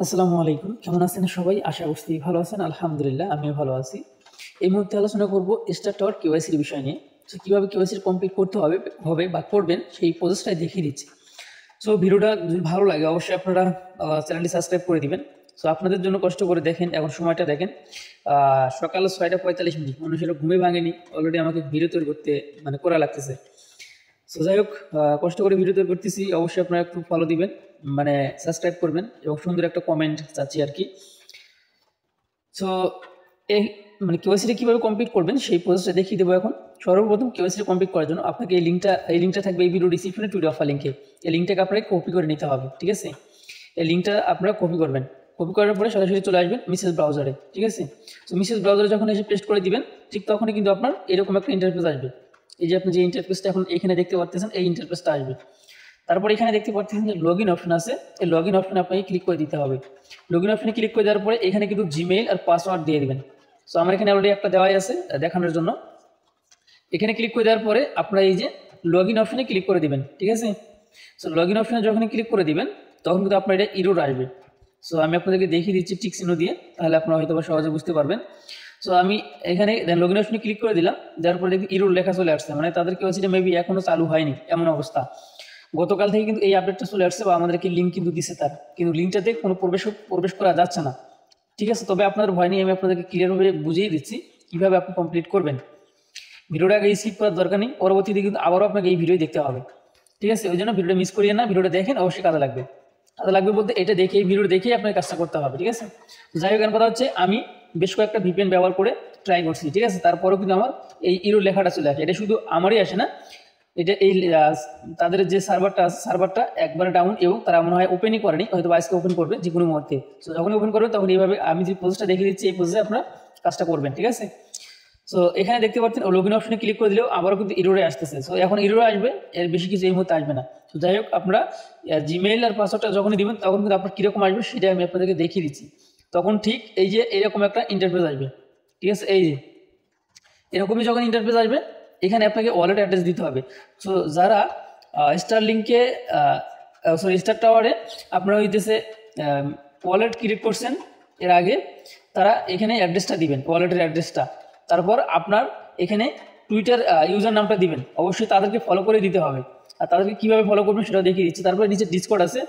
আসসালামু আলাইকুম। কেমন আছেন সবাই? আশা করছি ভালো আছেন। আলহামদুলিল্লাহ আমিও ভালো আছি। এই মুহূর্তে আলোচনা করব স্টার টাওয়ার কেওয়াইসির বিষয় নিয়ে। সো কিভাবে কেওয়াইসি কমপ্লিট করতে হবে বা করবেন সেই প্রসেসটাই দেখিয়ে দিচ্ছি। সো ভিডিওটা যদি ভালো লাগে অবশ্যই আপনারা চ্যানেলটি সাবস্ক্রাইব করে দিবেন। সো আপনাদের জন্য কষ্ট করে দেখেন, এখন সময়টা দেখেন সকাল ৬টা ৪৫ মানুষেরা ঘুমে ভাঙেনি, অলরেডি আমাকে ভিডিও তৈরি করতে করা লাগতেছে। সো যাই হোক, কষ্ট করে ভিডিও তৈরি করতেছি, অবশ্যই আপনারা একটু ফলো দিবেন, সাবস্ক্রাইব করবেন এবং সুন্দর একটা কমেন্ট চাচ্ছি আর কি। সো এই কেওয়াইসিটা কীভাবে কমপ্লিট করবেন সেই প্রসেসটা দেখিয়ে দেবো এখন। সর্বপ্রথম কেওয়াইসিটা কমপ্লিট করার জন্য আপনাকে এই লিঙ্কটা থাকবে এই ভিডিও ডিসক্রিপশনে, টুইটার অফার লিঙ্কে। এই লিঙ্কটাকে আপনাকে কপি করে নিতে হবে, ঠিক আছে? এই লিঙ্কটা আপনারা কপি করবেন। কপি করার পরে সরাসরি চলে আসবেন মিসেস ব্রাউজারে, ঠিক আছে? সো মিসেস ব্রাউজারে যখন এসে পেস্ট করে দিবেন, ঠিক তখনই কিন্তু আপনার এরকম একটা ইন্টারফেস আসবে। এই যে আপনি যে ইন্টারফেসটা এখন এখানে দেখতে পাচ্ছেন, এই ইন্টারফেসটা আসবে। তারপর এখানে দেখতে পাচ্ছেন যে লগ ইন অপশন আছে, এই লগ ইন অপশনে আপনাকে ক্লিক করে দিতে হবে। লগ ইন অপশনে ক্লিক করে দেওয়ার পরে এখানে কিন্তু জিমেইল আর পাসওয়ার্ড দিয়ে দেবেন। সো আমার এখানে অলরেডি একটা দেওয়াই আছে দেখানোর জন্য। এখানে ক্লিক করে দেওয়ার পরে আপনারা এই যে লগ ইন অপশনে ক্লিক করে দিবেন, ঠিক আছে? সো লগ ইন অপশনে যখন ক্লিক করে দিবেন তখন কিন্তু আপনার এটা ইরোর আসবে। সো আমি আপনাদেরকে দেখিয়ে দিচ্ছি টিক চিহ্ন দিয়ে, তাহলে আপনারা হয়তো সহজে বুঝতে পারবেন। সো আমি এখানে লগ ইন অপশনে ক্লিক করে দিলাম, দেওয়ার পরে দেখি ইরোর লেখা চলে আসছে, তাদের কেওয়াইসিটা মেবি এখনও চালু হয়নি এমন অবস্থা। গতকাল থেকে কিন্তু এই আপডেটটা চলে আসছে বা আমাদেরকে লিঙ্ক কিন্তু দিচ্ছে তার, কিন্তু লিঙ্কটাতে কোনো প্রবেশ করা যাচ্ছে না, ঠিক আছে? তবে আপনাদের ভয় নেই, আমি আপনাদেরকে ক্লিয়ারভাবে বুঝিয়ে দিচ্ছি কীভাবে আপনি কমপ্লিট করবেন। ভিডিওটা আগে স্কিপ করার দরকার নেই, পরবর্তীতে কিন্তু আবারও আপনাকে এই ভিডিও দেখতে হবে, ঠিক আছে? ওই জন্য ভিডিওটা মিস করিয়ে না, ভিডিওটা দেখেন, অবশ্যই কাজে লাগবে। কাজে লাগবে বলতে এটা দেখে, এই ভিডিওটা দেখেই আপনাকে কাজটা করতে হবে, ঠিক আছে? যাই হোক, কথা হচ্ছে আমি বেশ কয়েকটা ভিপিএন ব্যবহার করে ট্রাই করছি, ঠিক আছে? তারপরেও কিন্তু আমার এই ইরো লেখাটা চলে আসে। এটা শুধু আমারই আসে না, এটা এই তাদের যে সার্ভারটা একবারে ডাউন, এবং তারা মনে হয় ওপেনই করেনি, হয়তো আজকে ওপেন করবে যে কোনো মুহূর্তে। সো যখন ওপেন করবে তখন এইভাবে আমি যে প্রসেসটা দেখিয়ে দিচ্ছি এই প্রসেসে আপনারা কাজটা করবেন, ঠিক আছে? সো এখানে দেখতে পাচ্ছেন লগ ইন অপশনে ক্লিক করে দিলেও আবারও কিন্তু ইরোরে আসতেছে। সো এখন ইরোরে আসবে, এর বেশি কিছু এই মুহূর্তে আসবে না। তো যাই হোক, আপনারা জিমেইল আর পাসওয়ার্ডটা যখনই দিবেন তখন কিন্তু আপনার কীরকম আসবে সেটা আমি আপনাদেরকে দেখিয়ে দিচ্ছি। তখন ঠিক এই যে এরকম একটা ইন্টারফেস আসবে, ঠিক আছে? এই যে এরকমই যখন ইন্টারফেস আসবে, এখানে আপনাকে ওয়ালেট অ্যাড্রেস দিতে হবে। সো যারা স্টারলিংকে স্টার টাওয়ারে আপনারা হইতেছে ওয়ালেট ক্রিয়েট করছেন এর আগে, তারা এখানে অ্যাড্রেসটা দিবেন, ওয়ালেটের অ্যাড্রেসটা। তারপর আপনার এখানে টুইটার ইউজার নামটা দিবেন, অবশ্যই তাদেরকে ফলো করে দিতে হবে। আর তাদেরকে কীভাবে ফলো করবেন সেটা দেখিয়ে দিচ্ছি। তারপরে নিচে ডিসকর্ড আছে,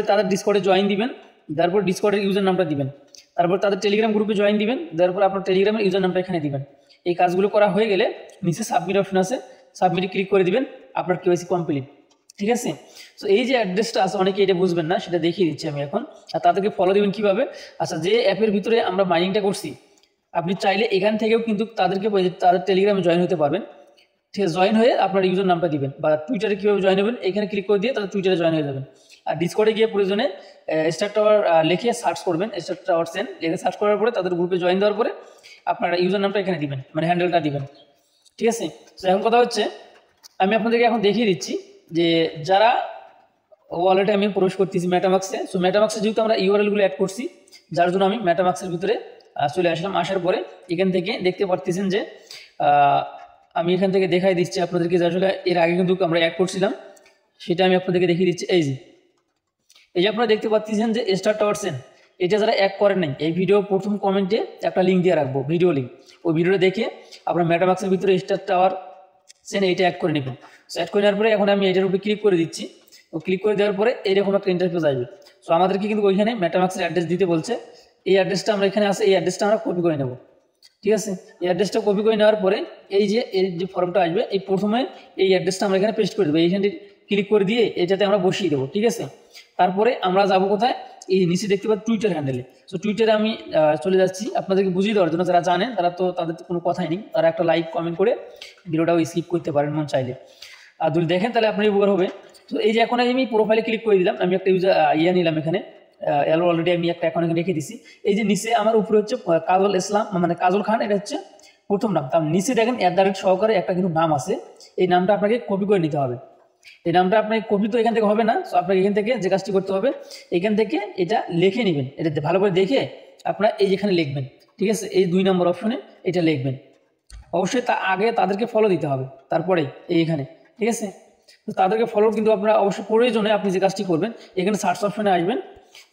তাদের ডিসকর্ডে জয়েন দিবেন, তারপর ডিসকর্ডের ইউজার নামটা দিবেন। তারপর তাদের টেলিগ্রাম গ্রুপে জয়েন দিবেন, তারপর আপনার টেলিগ্রামের ইউজার নামটা এখানে দিবেন। এই কাজগুলো করা হয়ে গেলে নিচে সাবমিট অপশন আছে, সাবমিটে ক্লিক করে দিবেন, আপনার কেওয়াইসি কমপ্লিট, ঠিক আছে? সো এই যে অ্যাড্রেসটা আছে, অনেকে এটা বুঝবেন না, সেটা দেখিয়ে দিচ্ছি আমি এখন। আর তাদেরকে ফলো দেবেন কীভাবে? আচ্ছা, যে অ্যাপের ভিতরে আমরা মাইনিংটা করছি, আপনি চাইলে এখান থেকেও কিন্তু তাদের টেলিগ্রামে জয়েন হতে পারবেন, ঠিক আছে? জয়েন হয়ে আপনার ইউজার নামটা দিবেন। বা টুইটারে কীভাবে জয়েন হবেন, এখানে ক্লিক করে দিয়ে তাদের টুইটারে জয়েন হয়ে যাবেন। আর ডিসকর্ডে গিয়ে প্রয়োজনে স্টার টাওয়ার লিখে সার্চ করবেন, স্টার টাওয়ার সেন লিখে সার্চ করার পরে তাদের গ্রুপে জয়েন দেওয়ার পরে আপনার ইউজার নামটা এখানে দিবেন, হ্যান্ডেলটা দিবেন, ঠিক আছে? তো এখন কথা হচ্ছে, আমি আপনাদেরকে এখন দেখিয়ে দিচ্ছি যে যারা ওয়ালেটে আমি প্রবেশ করতেছি মেটামাক্সে। সো মেটামাক্সে যেহেতু আমরা ইউআরএলগুলো অ্যাড করছি, যার জন্য আমি মেটামাক্সের ভিতরে চলে আসলাম। আসার পরে এখান থেকে দেখতে পারতেছেন যে আমি এখান থেকে দেখাই দিচ্ছি আপনাদেরকে যে আসলে এর আগে কিন্তু আমরা অ্যাড করছিলাম, সেটা আমি আপনাদেরকে দেখিয়ে দিচ্ছি। এই যে আপনারা দেখতে পাচ্ছেন যে স্টার টাওয়ার সেন, এটা যারা অ্যাড করেন নাই, এই ভিডিও প্রথম কমেন্টে একটা লিঙ্ক দিয়ে রাখবো, ভিডিও লিঙ্ক। ওই ভিডিওটা দেখে আপনার মেটামাক্সের ভিতরে স্টার টাওয়ার সেন এইটা অ্যাড করে নেবেন। সো অ্যাড করে নেওয়ার পরে এখন আমি এটার উপরে ক্লিক করে দিচ্ছি। ও ক্লিক করে দেওয়ার পরে এইরকম একটা ইন্টারফেস আসবে। সো আমাদেরকে কিন্তু ওইখানে মেটামাক্সের অ্যাড্রেস দিতে বলছে। এই অ্যাড্রেসটা আমরা এখানে আছে, এই অ্যাড্রেসটা আমরা কপি করে নেব, ঠিক আছে? এই অ্যাড্রেসটা কপি করে নেওয়ার পরে এই যে ফর্মটা আসবে, এই প্রথমে এই অ্যাড্রেসটা আমরা এখানে পেস্ট করে দেবো, এইখানে ক্লিক করে দিয়ে এটাতে আমরা বসিয়ে দেবো, ঠিক আছে? তারপরে আমরা যাব কোথায়? এই নিচে দেখতে পাচ্ছি টুইটার হ্যান্ডেলে। সো টুইটারে আমি চলে যাচ্ছি আপনাদেরকে বুঝিয়ে দেওয়ার জন্য। যারা জানেন তারা তো, তাদের তো কোনো কথাই নেই, তারা একটা লাইক কমেন্ট করে ভিডিওটাও স্কিপ করতে পারেন মন চাইলে। আর যদি দেখেন তাহলে আপনার উপকার হবে। তো এই যে এখন আমি প্রোফাইলে ক্লিক করে দিলাম, আমি একটা নিলাম এখানে, অলরেডি আমি একটা অ্যাকাউন্ট রেখে দিছি। এই যে নিচে আমার উপরে হচ্ছে কাজল ইসলাম, কাজল খান, এটা হচ্ছে প্রথম নাম। তার নিচে দেখেন @ সহকারে একটা কিন্তু নাম আছে, এই নামটা আপনাকে কপি করে নিতে হবে। এই নামটা আপনাকে কপি তো এখান থেকে হবে না। সো আপনাকে এখান থেকে যে কাজটি করতে হবে, এখান থেকে এটা লিখে নেবেন, এটা ভালো করে দেখে আপনারা এই যেখানে লিখবেন, ঠিক আছে? এই 2 নম্বর অপশনে এটা লিখবেন। অবশ্যই আগে তাদেরকে ফলো দিতে হবে, তারপরে এইখানে, ঠিক আছে? তো তাদেরকে ফলো কিন্তু আপনারা অবশ্যই প্রয়োজনে আপনি যে কাজটি করবেন, এখানে সার্চ অপশনে আসবেন,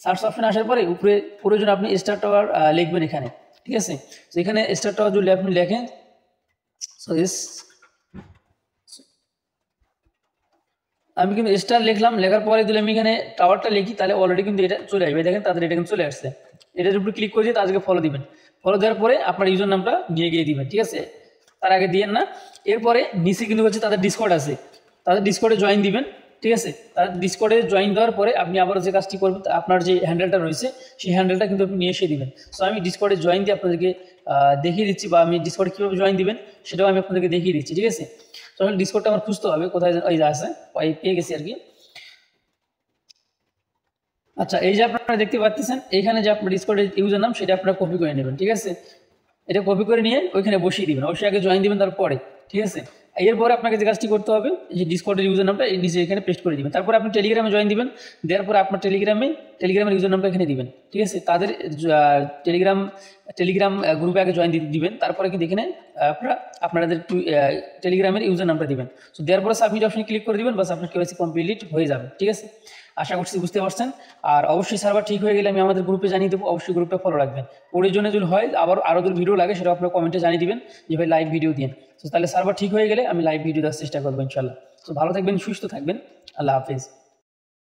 সার্চ অপশন আসার পরে উপরে প্রয়োজন আপনি স্টার টাওয়ার লিখবেন এখানে, ঠিক আছে। তো এখানে স্টার টাওয়ার যদি আপনি লেখেন, সো আমি কিন্তু স্টার লিখলাম, লেখার পরে যদি আমি এখানে টাওয়ারটা লিখি তাহলে অলরেডি কিন্তু এটা চলে আসবে, দেখেন তাদের এটা কিন্তু চলে আসছে। এটার উপরে ক্লিক করে দিয়ে তাদেরকে ফলো দিবেন, ফলো দেওয়ার পরে আপনার ইউজার নামটা নিয়ে গিয়ে দিবেন, ঠিক আছে। তার আগে দিয়েন না। এরপরে নিচে কিন্তু হচ্ছে তাদের ডিসকর্ড আছে, তাদের ডিসকর্ডে জয়েন দিবেন, ঠিক আছে। তাদের ডিসকর্ডে জয়েন দেওয়ার পরে আপনি আবারও যে কাজটি করবেন, আপনার যে হ্যান্ডেলটা রয়েছে সেই হ্যান্ডেলটা কিন্তু আপনি নিয়ে এসে দিবেন। সো আমি ডিসকর্ডে জয়েন দিয়ে আপনাদেরকে দেখিয়ে দিচ্ছি, বা আমি ডিসকর্ডে কীভাবে জয়েন দিবেন সেটাও আমি আপনাদেরকে দেখিয়ে দিচ্ছি, ঠিক আছে। তো আমি ডিসকর্ডটা আমার খুঁজতে হবে কোথায়, ওই যে আছে, ওই পেয়ে গেছি আর কি। আচ্ছা, এই যে আপনারা দেখতে পাচ্ছেন এইখানে যে আপনার ডিসকর্ডের ইউজার নাম সেটা আপনারা কপি করে নেবেন, ঠিক আছে। এটা কপি করে নিয়ে ওইখানে বসিয়ে দিবেন, অবশ্যই আগে জয়েন দিবেন তারপরে, ঠিক আছে। এরপরে আপনাকে যে কাজটি করতে হবে, যে ডিসকর্ডের ইউজার নামটা এই নিচে এখানে পেস্ট করে দিবেন, তারপরে আপনি টেলিগ্রামে জয়েন দিবেন, দেওয়ার পরে আপনার টেলিগ্রামের ইউজার নামটা এখানে দিবেন, ঠিক আছে। তাদের টেলিগ্রাম গ্রুপে আগে জয়েন দিবেন, তারপরে কিন্তু এখানে আপনাদের টেলিগ্রামের ইউজার নামটা দিবেন। সো দেওয়ার পরে সাবমিট অপশনে ক্লিক করে দিবেন, বাস আপনার কেওয়াইসি কমপ্লিট হয়ে যাবে, ঠিক আছে। আশা করছি বুঝতে পারছেন। আর অবশ্যই সার্ভার ঠিক হয়ে গেলে আমি আমাদের গ্রুপে জানিয়ে দেবো, অবশ্যই গ্রুপটা ফলো রাখবেন। প্রয়োজনে যদি হয় আরও যদি ভিডিও লাগে সেটা আপনার কমেন্টে জানিয়ে দিবেন যে ভাই লাইভ ভিডিও দিন। তো তাহলে সার্ভার ঠিক হয়ে গেলে আমি লাইভ ভিডিও দেওয়ার চেষ্টা করবো ইনশাল্লাহ। তো ভালো থাকবেন, সুস্থ থাকবেন, আল্লাহ হাফিজ।